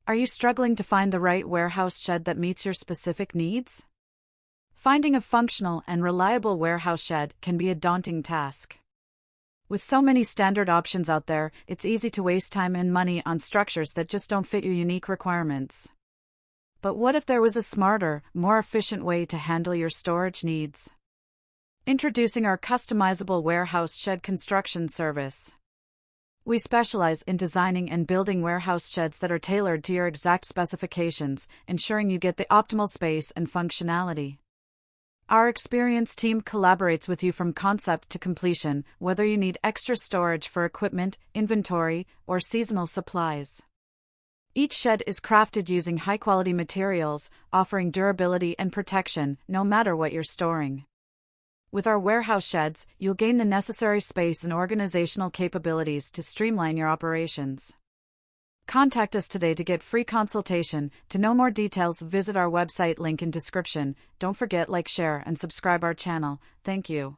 Are you struggling to find the right warehouse shed that meets your specific needs? Finding a functional and reliable warehouse shed can be a daunting task. With so many standard options out there, it's easy to waste time and money on structures that just don't fit your unique requirements. But what if there was a smarter, more efficient way to handle your storage needs? Introducing our customizable warehouse shed construction service. We specialize in designing and building warehouse sheds that are tailored to your exact specifications, ensuring you get the optimal space and functionality. Our experienced team collaborates with you from concept to completion, whether you need extra storage for equipment, inventory, or seasonal supplies. Each shed is crafted using high-quality materials, offering durability and protection, no matter what you're storing. With our warehouse sheds, you'll gain the necessary space and organizational capabilities to streamline your operations. Contact us today to get free consultation. To know more details, visit our website, link in description. Don't forget, like, share, and subscribe our channel. Thank you.